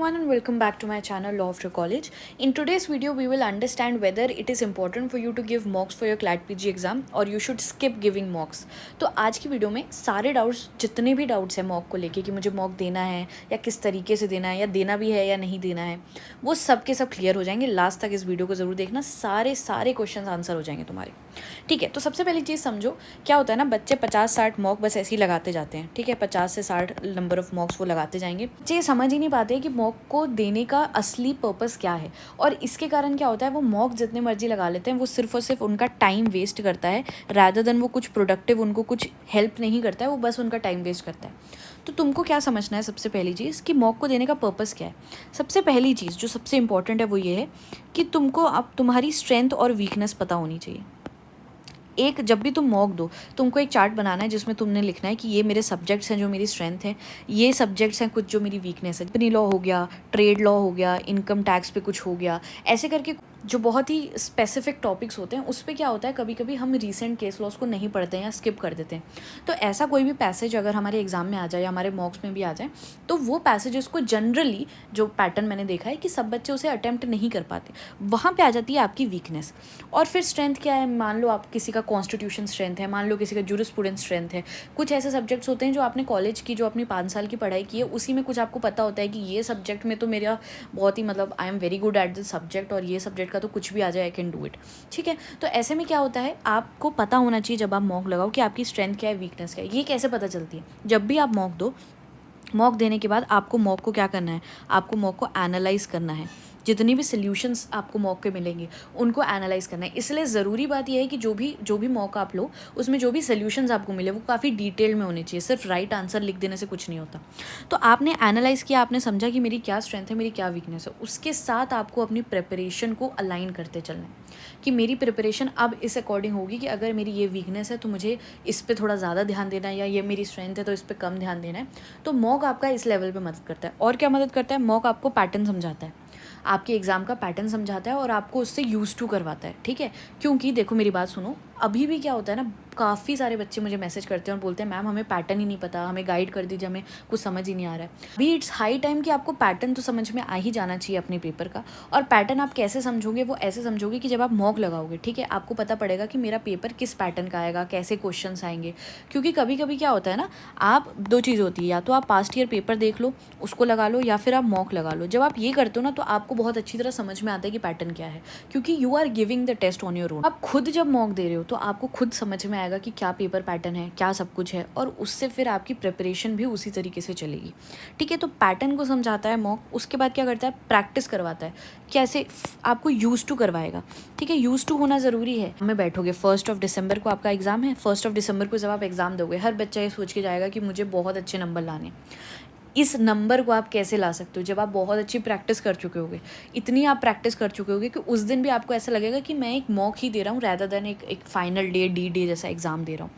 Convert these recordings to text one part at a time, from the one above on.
everyone and welcome back to my channel Law of Your College. In today's video we will understand whether it is important for you to give mocks for your CLAT PG exam or you should skip giving mocks. तो आज की video में सारे doubts जितने भी doubts हैं mock को लेके कि मुझे मॉक देना है या किस तरीके से देना है या देना भी है या नहीं देना है, वो सब के सब क्लियर हो जाएंगे. लास्ट तक इस वीडियो को ज़रूर देखना, सारे क्वेश्चन आंसर हो जाएंगे तुम्हारे. ठीक है, तो सबसे पहली चीज़ समझो क्या होता है ना, बच्चे 50-60 मॉक बस ऐसे ही लगाते जाते हैं. ठीक है, 50 से 60 नंबर ऑफ मॉक्स वो लगाते जाएंगे. ये समझ ही नहीं पाते कि मॉक को देने का असली पर्पस क्या है. और इसके कारण क्या होता है, वो मॉक जितने मर्जी लगा लेते हैं, वो सिर्फ और सिर्फ उनका टाइम वेस्ट करता है रैदर देन वो कुछ प्रोडक्टिव उनको कुछ हेल्प नहीं करता है, वो बस उनका टाइम वेस्ट करता है. तो तुमको क्या समझना है, सबसे पहली चीज़ कि मॉक को देने का पर्पस क्या है. सबसे पहली चीज़ जो सबसे इंपॉर्टेंट है वो ये है कि तुमको अब तुम्हारी स्ट्रेंथ और वीकनेस पता होनी चाहिए. एक जब भी तुम मॉक दो, तुमको एक चार्ट बनाना है जिसमें तुमने लिखना है कि ये मेरे सब्जेक्ट्स हैं जो मेरी स्ट्रेंथ है, ये सब्जेक्ट्स हैं कुछ जो मेरी वीकनेस है. कंपनी लॉ हो गया, ट्रेड लॉ हो गया, इनकम टैक्स पे कुछ हो गया, ऐसे करके जो बहुत ही स्पेसिफिक टॉपिक्स होते हैं उस पर क्या होता है, कभी कभी हम रीसेंट केस लॉस को नहीं पढ़ते हैं या स्किप कर देते हैं. तो ऐसा कोई भी पैसेज अगर हमारे एग्जाम में आ जाए या हमारे मॉक्स में भी आ जाए, तो वो पैसेजेस को जनरली जो पैटर्न मैंने देखा है कि सब बच्चे उसे अटैम्प्ट नहीं कर पाते, वहाँ पे आ जाती है आपकी वीकनेस. और फिर स्ट्रेंथ क्या है, मान लो आप किसी का कॉन्स्टिट्यूशन स्ट्रेंथ है, मान लो किसी का जूरिस्प्रूडेंस स्ट्रेंथ है. कुछ ऐसे सब्जेक्ट्स होते हैं जो आपने कॉलेज की जो अपनी 5 साल की पढ़ाई की है उसी में कुछ आपको पता होता है कि ये सब्जेक्ट में तो मेरा बहुत ही मतलब I am very good at this subject, और ये सब्जेक्ट का तो कुछ भी आ जाए आई कैन डू इट. ठीक है, तो ऐसे में क्या होता है, आपको पता होना चाहिए जब आप मॉक लगाओ कि आपकी स्ट्रेंथ क्या है, वीकनेस क्या है. ये कैसे पता चलती है, जब भी आप मॉक दो, मॉक देने के बाद आपको मॉक को क्या करना है, आपको मॉक को एनालाइज करना है. जितनी भी सॉल्यूशंस आपको मॉक के मिलेंगे उनको एनालाइज करना है. इसलिए ज़रूरी बात यह है कि जो भी मॉक आप लो उसमें जो भी सॉल्यूशंस आपको मिले वो काफ़ी डिटेल में होने चाहिए. सिर्फ राइट आंसर लिख देने से कुछ नहीं होता. तो आपने एनालाइज़ किया, आपने समझा कि मेरी क्या स्ट्रेंथ है, मेरी क्या वीकनेस है. उसके साथ आपको अपनी प्रिपरेशन को अलाइन करते चलना है कि मेरी प्रिपरेशन अब इस अकॉर्डिंग होगी कि अगर मेरी ये वीकनेस है तो मुझे इस पर थोड़ा ज़्यादा ध्यान देना है, या ये मेरी स्ट्रेंथ है तो इस पर कम ध्यान देना है. तो मॉक आपका इस लेवल पे मदद करता है. और क्या मदद करता है, मॉक आपको पैटर्न समझाता है, आपके एग्ज़ाम का पैटर्न समझाता है और आपको उससे यूज़ टू करवाता है. ठीक है, क्योंकि देखो मेरी बात सुनो, अभी भी क्या होता है ना, काफ़ी सारे बच्चे मुझे मैसेज करते हैं और बोलते हैं मैम हमें पैटर्न ही नहीं पता, हमें गाइड कर दीजिए, हमें कुछ समझ ही नहीं आ रहा है. अभी इट्स हाई टाइम कि आपको पैटर्न तो समझ में आ ही जाना चाहिए अपने पेपर का. और पैटर्न आप कैसे समझोगे, वो ऐसे समझोगे कि जब आप मॉक लगाओगे, ठीक है, आपको पता पड़ेगा कि मेरा पेपर किस पैटर्न का आएगा, कैसे क्वेश्चन आएंगे. क्योंकि कभी कभी क्या होता है ना, आप दो चीज़ होती है, या तो आप पास्ट ईयर पेपर देख लो उसको लगा लो, या फिर आप मॉक लगा लो. जब आप ये करते हो ना तो आपको बहुत अच्छी तरह समझ में आता है कि पैटर्न क्या है, क्योंकि you are giving the test on your own. आप खुद जब मॉक दे रहे हो तो आपको खुद समझ में आएगा कि क्या पेपर पैटर्न है, क्या सब कुछ है, और उससे फिर आपकी प्रिपरेशन भी उसी तरीके से चलेगी. ठीक है, तो पैटर्न को समझाता है मॉक. उसके बाद क्या करता है, प्रैक्टिस करवाता है, कैसे आपको यूज टू करवाएगा. ठीक है, यूज टू होना ज़रूरी है. में बैठोगे 1 दिसंबर को आपका एग्ज़ाम है. 1 दिसंबर को जब आप एग्ज़ाम दोगे, हर बच्चा ये सोच के जाएगा कि मुझे बहुत अच्छे नंबर लाने. इस नंबर को आप कैसे ला सकते हो, जब आप बहुत अच्छी प्रैक्टिस कर चुके होगे. इतनी आप प्रैक्टिस कर चुके होगे कि उस दिन भी आपको ऐसा लगेगा कि मैं एक मॉक ही दे रहा हूँ रैदर देन एक फाइनल डे डी डे जैसा एग्ज़ाम दे रहा हूँ.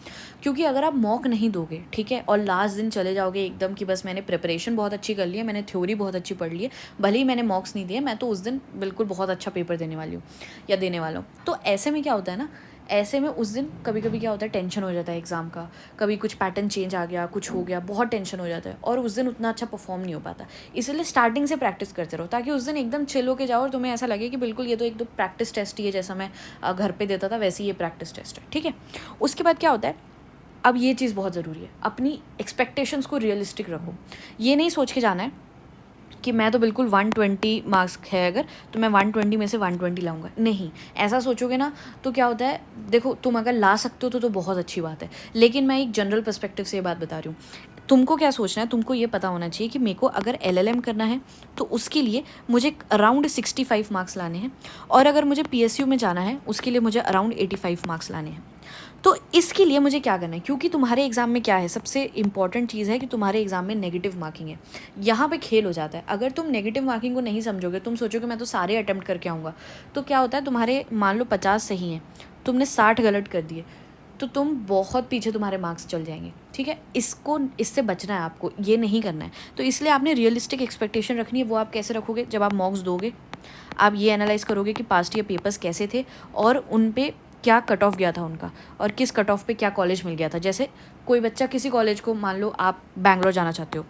क्योंकि अगर आप मॉक नहीं दोगे, ठीक है, और लास्ट दिन चले जाओगे एकदम कि बस मैंने प्रिपरेशन बहुत अच्छी कर ली है, मैंने थ्योरी बहुत अच्छी पढ़ ली है, भले ही मैंने मॉक्स नहीं दिए, मैं तो उस दिन बिल्कुल बहुत अच्छा पेपर देने वाली हूँ या देने वाला हूँ. तो ऐसे में क्या होता है ना, ऐसे में उस दिन कभी कभी क्या होता है, टेंशन हो जाता है एग्ज़ाम का, कभी कुछ पैटर्न चेंज आ गया, कुछ हो गया, बहुत टेंशन हो जाता है और उस दिन उतना अच्छा परफॉर्म नहीं हो पाता. इसलिए स्टार्टिंग से प्रैक्टिस करते रहो ताकि उस दिन एकदम चिल होके जाओ और तुम्हें ऐसा लगे कि बिल्कुल ये तो एक दो प्रैक्टिस टेस्ट ही है, जैसा मैं घर पे देता था वैसे ही ये प्रैक्टिस टेस्ट है. ठीक है, उसके बाद क्या होता है, अब ये चीज़ बहुत ज़रूरी है, अपनी एक्सपेक्टेशंस को रियलिस्टिक रखो. ये नहीं सोच के जाना है कि मैं तो बिल्कुल 120 मार्क्स है अगर, तो मैं 120 में से 120 लाऊंगा. नहीं, ऐसा सोचोगे ना तो क्या होता है, देखो तुम अगर ला सकते हो तो बहुत अच्छी बात है, लेकिन मैं एक जनरल पर्सपेक्टिव से ये बात बता रही हूँ. तुमको क्या सोचना है, तुमको ये पता होना चाहिए कि मेरे को अगर LLM करना है तो उसके लिए मुझे अराउंड 65 मार्क्स लाने हैं, और अगर मुझे PSU में जाना है उसके लिए मुझे अराउंड 85 मार्क्स लाने हैं. तो इसके लिए मुझे क्या करना है, क्योंकि तुम्हारे एग्ज़ाम में क्या है, सबसे इंपॉर्टेंट चीज़ है कि तुम्हारे एग्ज़ाम में नेगेटिव मार्किंग है. यहाँ पे खेल हो जाता है. अगर तुम नेगेटिव मार्किंग को नहीं समझोगे, तुम सोचोगे मैं तो सारे अटैम्प्ट करके आऊँगा, तो क्या होता है, तुम्हारे मान लो 50 सही हैं, तुमने 60 गलत कर दिए, तो तुम बहुत पीछे तुम्हारे मार्क्स चल जाएंगे. ठीक है, इससे बचना है आपको, ये नहीं करना है. तो इसलिए आपने रियलिस्टिक एक्सपेक्टेशन रखनी है. वो आप कैसे रखोगे, जब आप मॉक्स दोगे आप ये एनालाइज़ करोगे कि पास्ट ईयर पेपर्स कैसे थे और उन पे क्या कट ऑफ गया था उनका, और किस कट ऑफ पे क्या कॉलेज मिल गया था. जैसे कोई बच्चा किसी कॉलेज को, मान लो आप बैंगलोर जाना चाहते हो,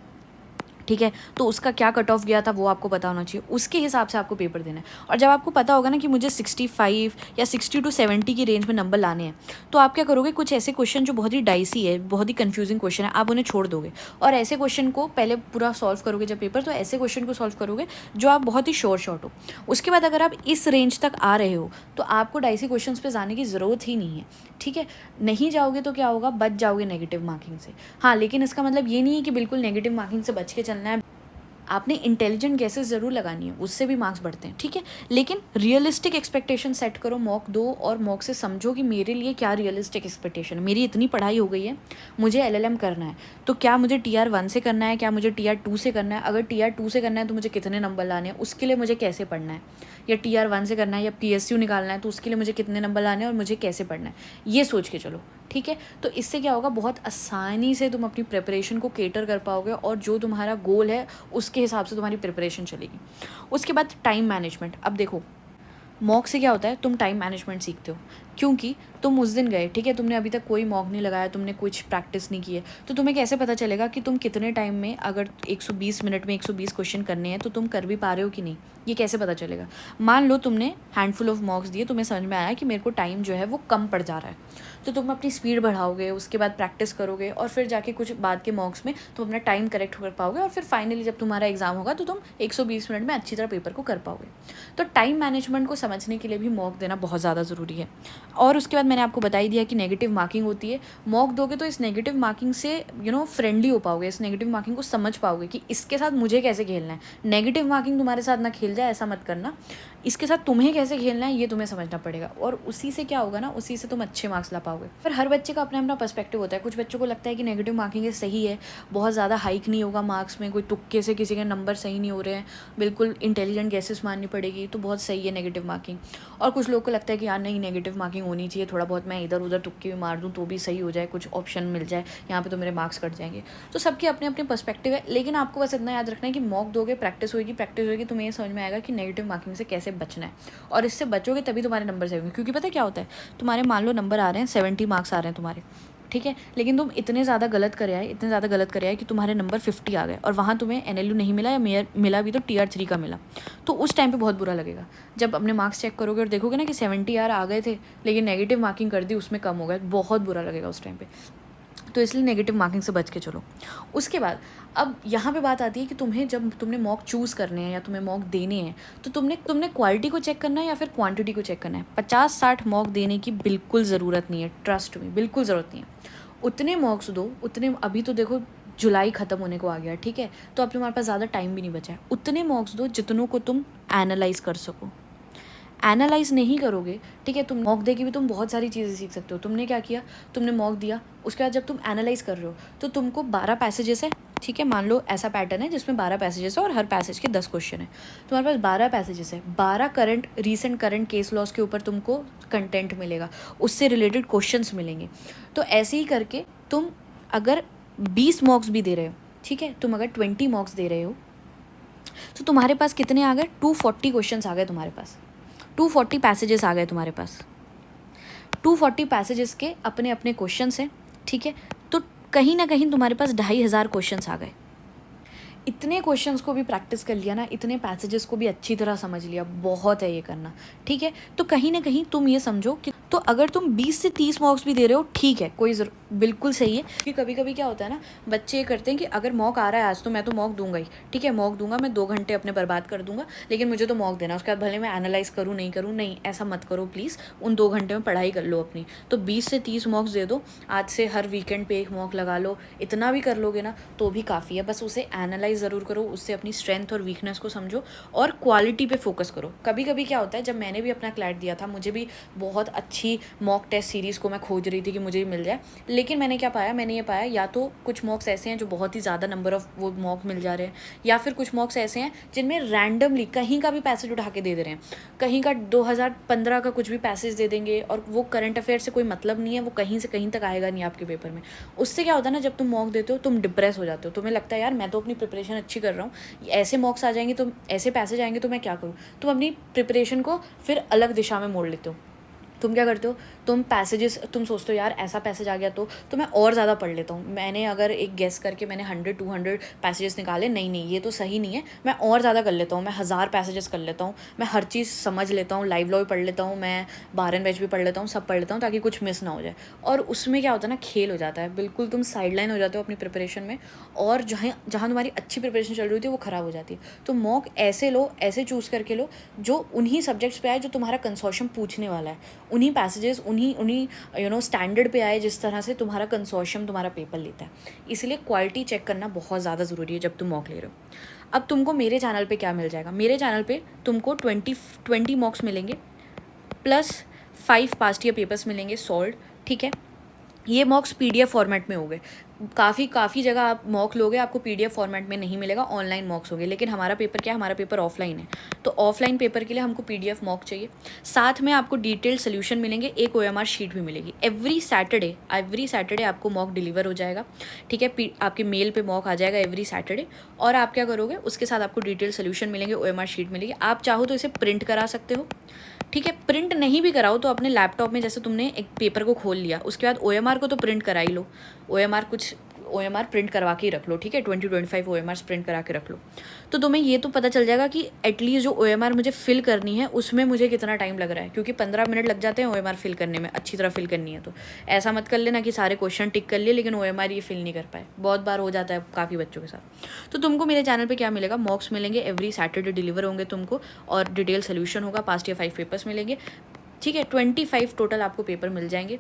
ठीक है, तो उसका क्या कट ऑफ गया था वो आपको पता होना चाहिए, उसके हिसाब से आपको पेपर देना है। और जब आपको पता होगा ना कि मुझे 65 या 60 to 70 की रेंज में नंबर लाने हैं, तो आप क्या करोगे, कुछ ऐसे क्वेश्चन जो बहुत ही डाइसी है, बहुत ही कन्फ्यूजिंग क्वेश्चन है, आप उन्हें छोड़ दोगे और ऐसे क्वेश्चन को पहले पूरा सॉल्व करोगे जब पेपर, तो ऐसे क्वेश्चन को सॉल्व करोगे जो आप बहुत ही शॉर्ट हो। उसके बाद अगर आप इस रेंज तक आ रहे हो तो आपको डाइसी क्वेश्चन पे जाने की ज़रूरत ही नहीं है, ठीक है। नहीं जाओगे तो क्या होगा, बच जाओगे नेगेटिव मार्किंग से। हाँ, लेकिन इसका मतलब ये नहीं है कि बिल्कुल नेगेटिव मार्किंग से बच के चलना है। आपने इंटेलिजेंट गैसेस ज़रूर लगानी है, उससे भी मार्क्स बढ़ते हैं, ठीक है। लेकिन रियलिस्टिक एक्सपेक्टेशन सेट करो, मॉक दो और मॉक से समझो कि मेरे लिए क्या रियलिस्टिक एक्सपेक्टेशन है। मेरी इतनी पढ़ाई हो गई है, मुझे LLM करना है, तो क्या मुझे TR1 से करना है, क्या मुझे TR2 से करना है? अगर TR2 से करना है तो मुझे कितने नंबर लाने हैं, उसके लिए मुझे कैसे पढ़ना है? या TR1 से करना है या PSU निकालना है, तो उसके लिए मुझे कितने नंबर लाने हैं और मुझे कैसे पढ़ना है, ये सोच के चलो, ठीक है। तो इससे क्या होगा, बहुत आसानी से तुम अपनी प्रिपरेशन को केटर कर पाओगे और जो तुम्हारा गोल है उसके हिसाब से तुम्हारी प्रिपरेशन चलेगी। उसके बाद टाइम मैनेजमेंट। अब देखो, मॉक से क्या होता है, तुम टाइम मैनेजमेंट सीखते हो, क्योंकि तुम उस दिन गए, ठीक है, तुमने अभी तक कोई मॉक नहीं लगाया, तुमने कुछ प्रैक्टिस नहीं की है, तो तुम्हें कैसे पता चलेगा कि तुम कितने टाइम में, अगर 120 मिनट में 120 क्वेश्चन करने हैं तो तुम कर भी पा रहे हो कि नहीं, ये कैसे पता चलेगा? मान लो तुमने हैंडफुल ऑफ मॉक्स दिए, तुम्हें समझ में आया कि मेरे को टाइम जो है वो कम पड़ जा रहा है, तो तुम अपनी स्पीड बढ़ाओगे, उसके बाद प्रैक्टिस करोगे और फिर जाके कुछ बाद के मॉक्स में तुम अपना टाइम करेक्ट कर पाओगे और फिर फाइनली जब तुम्हारा एग्जाम होगा तो तुम 120 मिनट में अच्छी तरह पेपर को कर पाओगे। तो टाइम मैनेजमेंट को समझने के लिए भी मॉक देना बहुत ज़्यादा ज़रूरी है। और उसके बाद मैंने आपको बता ही दिया कि नेगेटिव मार्किंग होती है। मॉक दोगे तो इस नेगेटिव मार्किंग से फ्रेंडली हो पाओगे, इस नेगेटिव मार्किंग को समझ पाओगे कि इसके साथ मुझे कैसे खेलना है। नेगेटिव मार्किंग तुम्हारे साथ ना खेल जाए, ऐसा मत करना, इसके साथ तुम्हें कैसे खेलना है ये तुम्हें समझना पड़ेगा, और उसी से क्या होगा ना, उसी से तुम अच्छे मार्क्स ला पाओगे। पर हर बच्चे का अपना अपना पर्सपेक्टिव होता है। कुछ बच्चों को लगता है कि नेगेटिव मार्किंग सही है, बहुत ज़्यादा हाइक नहीं होगा मार्क्स में, कोई तुक्के से किसी के नंबर सही नहीं हो रहे हैं, बिल्कुल इंटेलिजेंट गैसेस मारनी पड़ेगी तो बहुत सही है नेगेटिव मार्किंग। और कुछ लोग को लगता है कि यार नहीं, नेगेटिव मार्किंग होनी चाहिए, थोड़ा बहुत मैं इधर उधर तुक्के भी मार दूँ तो भी सही हो जाए, कुछ ऑप्शन मिल जाए यहाँ पे तो मेरे मार्क्स कट जाएंगे। तो सबके अपने अपने पर्सपेक्टिव है, लेकिन आपको बस इतना याद रखना है कि मॉक दोगे, प्रैक्टिस होगी, तुम्हें ये समझ में आएगा कि नेगेटिव मार्किंग से कैसे बचना है, और इससे बचोगे तभी तुम्हारे नंबर सही होंगे। क्योंकि पता है क्या होता है, तुम्हारे मान लो नंबर आ रहे हैं 70 मार्क्स आ रहे हैं तुम्हारे, ठीक है, लेकिन तुम इतने ज़्यादा गलत करे आए कि तुम्हारे नंबर 50 आ गए और वहाँ तुम्हें NLU नहीं मिला, या मिला भी तो TR3 का मिला, तो उस टाइम पे बहुत बुरा लगेगा। जब अपने मार्क्स चेक करोगे और देखोगे ना कि 70 यार आ गए थे लेकिन नेगेटिव मार्किंग कर दी, उसमें कम हो गया, बहुत बुरा लगेगा उस टाइम पे। तो इसलिए नेगेटिव मार्किंग से बच के चलो। उसके बाद अब यहाँ पे बात आती है कि तुम्हें, जब तुमने मॉक चूज़ करने हैं या तुम्हें मॉक देने हैं, तो तुमने क्वालिटी को चेक करना है या फिर क्वांटिटी को चेक करना है। 50-60 मॉक देने की बिल्कुल ज़रूरत नहीं है, ट्रस्ट में, बिल्कुल ज़रूरत नहीं है। उतने मॉक्स दो, उतने, अभी तो देखो जुलाई ख़त्म होने को आ गया, ठीक है, तो अब तुम्हारे पास ज़्यादा टाइम भी नहीं बचा है। उतने मॉक्स दो जितनों को तुम एनालाइज कर सको। एनालाइज नहीं करोगे, ठीक है, तुम मॉक दे के भी तुम बहुत सारी चीज़ें सीख सकते हो। तुमने क्या किया, तुमने मॉक दिया, उसके बाद जब तुम एनालाइज कर रहे हो तो तुमको 12 पैसेजेस है, ठीक है, मान लो ऐसा पैटर्न है जिसमें 12 पैसेजेस है और हर पैसेज के 10 क्वेश्चन है। तुम्हारे पास 12 पैसेजेस है, 12 रीसेंट करंट केस लॉस के ऊपर तुमको कंटेंट मिलेगा, उससे रिलेटेड क्वेश्चंस मिलेंगे। तो ऐसे ही करके तुम अगर 20 मॉक्स भी दे रहे हो, ठीक है, तुम अगर 20 मॉक्स दे रहे हो तो तुम्हारे पास कितने आ गए, 240 क्वेश्चन आ गए तुम्हारे पास, 240 पैसेजेस आ गए तुम्हारे पास। 240 पैसेजेस के अपने अपने क्वेश्चंस हैं, ठीक है, तो कहीं ना कहीं तुम्हारे पास 2500 क्वेश्चंस आ गए। इतने क्वेश्चंस को भी प्रैक्टिस कर लिया ना, इतने पैसेजेस को भी अच्छी तरह समझ लिया, बहुत है ये करना, ठीक है। तो कहीं ना कहीं तुम ये समझो कि, तो अगर तुम 20 से 30 मार्क्स भी दे रहे हो, ठीक है, बिल्कुल सही है। क्योंकि कभी कभी क्या होता है ना, बच्चे ये करते हैं कि अगर मॉक आ रहा है आज तो मैं तो मॉक दूंगा ही, ठीक है, मॉक दूंगा, मैं 2 घंटे अपने बर्बाद कर दूंगा, लेकिन मुझे तो मॉक देना, उसके बाद भले मैं एनालाइज करूँ नहीं करूँ, नहीं, ऐसा मत करो प्लीज़, उन 2 घंटे में पढ़ाई कर लो अपनी। तो 20 से 30 मॉक्स दे दो, आज से हर वीकेंड पे एक मॉक लगा लो, इतना भी कर लोगे ना तो भी काफ़ी है। बस उसे एनालाइज ज़रूर करो, उससे अपनी स्ट्रेंथ और वीकनेस को समझो और क्वालिटी पे फोकस करो। कभी कभी क्या होता है, जब मैंने भी अपना क्लैट दिया था, मुझे भी बहुत अच्छी मॉक टेस्ट सीरीज़ को मैं खोज रही थी कि मुझे मिल जाए, लेकिन मैंने क्या पाया, मैंने ये पाया या तो कुछ मॉक्स ऐसे हैं जो बहुत ही ज़्यादा नंबर ऑफ वो मॉक मिल जा रहे हैं, या फिर कुछ मॉक्स ऐसे हैं जिनमें रैंडमली कहीं का भी पैसेज उठा के दे रहे हैं, कहीं का 2015 का कुछ भी पैसेज दे देंगे और वो करंट अफेयर से कोई मतलब नहीं है, वो कहीं से कहीं तक आएगा नहीं आपके पेपर में। उससे क्या होता है ना, जब तुम मॉक देते हो तुम डिप्रेस हो जाते हो, तुम्हें लगता है यार मैं तो अपनी प्रिपरेशन अच्छी कर रहा हूँ, ऐसे मॉक्स आ जाएंगे तो ऐसे पैसेज आएंगे तो मैं क्या करूँ, तुम अपनी प्रिपरेशन को फिर अलग दिशा में मोड़ लेते हो। तुम क्या करते हो, तुम पैसेजेस, तुम सोचते हो यार ऐसा पैसेज आ गया तो मैं और ज़्यादा पढ़ लेता हूँ, मैंने अगर एक गेस करके मैंने 100-200 पैसेजेस निकाले, नहीं ये तो सही नहीं है, मैं और ज़्यादा कर लेता हूँ, मैं 1000 पैसेजेस कर लेता हूँ, मैं हर चीज़ समझ लेता हूँ, लाइव लॉ भी पढ़ लेता हूँ, मैं बार एंड बैच भी पढ़ लेता हूँ, सब पढ़ लेता हूँ ताकि कुछ मिस ना हो जाए। और उसमें क्या होता है ना, खेल हो जाता है, बिल्कुल तुम साइडलाइन हो जाते हो अपनी प्रिपरेशन में, और जहाँ जहाँ तुम्हारी अच्छी प्रिपरेशन चल रही होती है वो ख़राब हो जाती है। तो मॉक ऐसे लो, ऐसे चूज़ करके लो जो उन्हीं सब्जेक्ट्स पे आए जो तुम्हारा कंसोर्शियम पूछने वाला है, उन्हीं पैसेजेस, उन्हीं स्टैंडर्ड पे आए जिस तरह से तुम्हारा कंसोर्शियम तुम्हारा पेपर लेता है। इसलिए क्वालिटी चेक करना बहुत ज़्यादा ज़रूरी है जब तुम मॉक ले रहे हो। अब तुमको मेरे चैनल पे क्या मिल जाएगा, मेरे चैनल पे तुमको 20 मॉक्स मिलेंगे प्लस 5 पास्ट ईयर पेपर्स मिलेंगे सॉल्व, ठीक है। ये मॉक्स पीडीएफ फॉर्मेट में हो गए, काफ़ी जगह आप मॉक लोगे आपको पीडीएफ फॉर्मेट में नहीं मिलेगा, ऑनलाइन मॉक्स होंगे, लेकिन हमारा पेपर क्या है, हमारा पेपर ऑफलाइन है, तो ऑफलाइन पेपर के लिए हमको पीडीएफ मॉक चाहिए। साथ में आपको डिटेल्ड सोल्यूशन मिलेंगे, एक ओएमआर शीट भी मिलेगी। एवरी सैटरडे आपको मॉक डिलीवर हो जाएगा, ठीक है, आपके मेल पे मॉक आ जाएगा एवरी सैटरडे। और आप क्या करोगे, उसके साथ आपको डिटेल सोल्यूशन मिलेंगे, ओएमआर शीट मिलेगी। आप चाहो तो इसे प्रिंट करा सकते हो, ठीक है। प्रिंट नहीं भी कराओ तो अपने लैपटॉप में, जैसे तुमने एक पेपर को खोल लिया, उसके बाद ओएमआर को तो प्रिंट करा ही लो, ओएमआर प्रिंट करवा के ही रख लो, ठीक है, 20-25 ओएमआर प्रिंट करा के रख लो। तो तुम्हें ये तो पता चल जाएगा कि एटलीस्ट जो ओएमआर मुझे फिल करनी है उसमें मुझे कितना टाइम लग रहा है, क्योंकि 15 मिनट लग जाते हैं ओएमआर फिल करने में, अच्छी तरह फिल करनी है। तो ऐसा मत कर लेना कि सारे क्वेश्चन टिक कर लिए लेकिन ओएमआर ये फिल नहीं कर पाए, बहुत बार हो जाता है काफ़ी बच्चों के साथ। तो तुमको मेरे चैनल पर क्या मिलेगा, मॉक्स मिलेंगे, एवरी सैटरडे डिलीवर होंगे तुमको, और डिटेल सोल्यूशन होगा, पास्ट ईयर 5 पेपर्स मिलेंगे, ठीक है। 25 टोटल आपको पेपर मिल जाएंगे,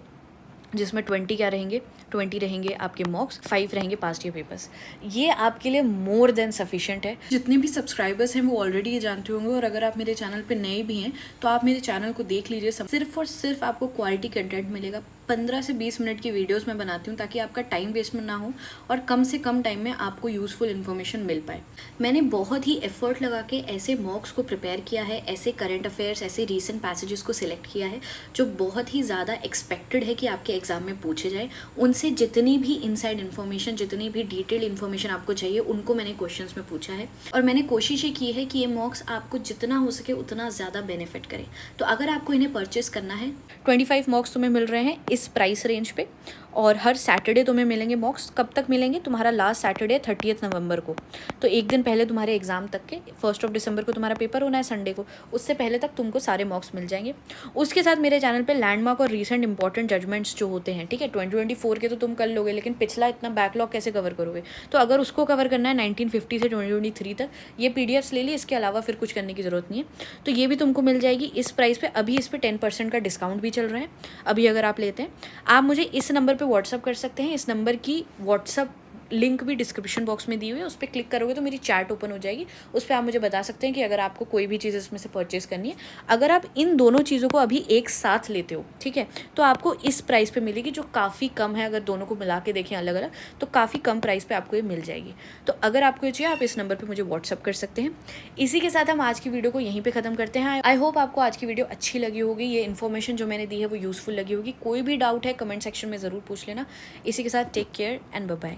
जिसमें 20 रहेंगे आपके मॉक्स, 5 रहेंगे पास्ट ईयर पेपर्स। ये आपके लिए मोर देन सफिशिएंट है। जितने भी सब्सक्राइबर्स हैं वो ऑलरेडी ये जानते होंगे, और अगर आप मेरे चैनल पे नए भी हैं तो आप मेरे चैनल को देख लीजिए, सिर्फ और सिर्फ आपको क्वालिटी कंटेंट मिलेगा। 15 से 20 मिनट की वीडियोस मैं बनाती हूँ ताकि आपका टाइम वेस्ट ना हो और कम से कम टाइम में आपको यूज़फुल इन्फॉर्मेशन मिल पाए। मैंने बहुत ही एफर्ट लगा के ऐसे मॉक्स को प्रिपेयर किया है, ऐसे करंट अफेयर्स, ऐसे रीसेंट पैसेजेस को सिलेक्ट किया है जो बहुत ही ज़्यादा एक्सपेक्टेड है कि आपके एग्जाम में पूछे जाए। उनसे जितनी भी इनसाइड इन्फॉर्मेशन, जितनी भी डिटेल इन्फॉर्मेशन आपको चाहिए, उनको मैंने क्वेश्चंस में पूछा है, और मैंने कोशिश ये की है कि ये मॉक्स आपको जितना हो सके उतना ज़्यादा बेनिफिट करे। तो अगर आपको इन्हें परचेस करना है, 25 मॉक्स तुम्हें मिल रहे हैं इस प्राइस रेंज पे, और हर सैटरडे तुम्हें मिलेंगे मॉक्स। कब तक मिलेंगे, तुम्हारा लास्ट सैटरडे 30 नवंबर को, तो एक दिन पहले तुम्हारे एग्जाम तक के, 1 दिसंबर को तुम्हारा पेपर होना है संडे को, उससे पहले तक तुमको सारे मॉक्स मिल जाएंगे। उसके साथ मेरे चैनल पे लैंडमार्क और रीसेंट इंपॉर्टेंट जजमेंट्स जो होते हैं, ठीक है, 2024 के तो तुम कर लोगे, लेकिन पिछला इतना बैकलॉग कैसे कवर करोगे, तो अगर उसको कवर करना है 1950 से 2023 तक, ये पीडीएफ्स ले ली, इसके अलावा फिर कुछ करने की ज़रूरत नहीं है। तो ये भी तुमको मिल जाएगी इस प्राइस पे। अभी इस पर 10% का डिस्काउंट भी चल रहा है अभी, अगर आप लेते हैं। आप मुझे इस नंबर पे व्हाट्सअप कर सकते हैं, इस नंबर की व्हाट्सअप लिंक भी डिस्क्रिप्शन बॉक्स में दी हुई है, उस पर क्लिक करोगे तो मेरी चैट ओपन हो जाएगी, उस पर आप मुझे बता सकते हैं कि अगर आपको कोई भी चीज़ इसमें से परचेस करनी है। अगर आप इन दोनों चीज़ों को अभी एक साथ लेते हो, ठीक है, तो आपको इस प्राइस पे मिलेगी, जो काफ़ी कम है। अगर दोनों को मिला के देखें अलग अलग, तो काफ़ी कम प्राइस पे आपको ये मिल जाएगी। तो अगर आपको ये चाहिए, आप इस नंबर पर मुझे व्हाट्सअप कर सकते हैं। इसी के साथ हम आज की वीडियो को यहीं पर ख़त्म करते हैं। आई होप आपको आज की वीडियो अच्छी लगी होगी, ये इन्फॉर्मेशन जो मैंने दी है वो यूज़फुल लगी होगी। कोई भी डाउट है कमेंट सेक्शन में ज़रूर पूछ लेना। इसी के साथ take care and bye bye.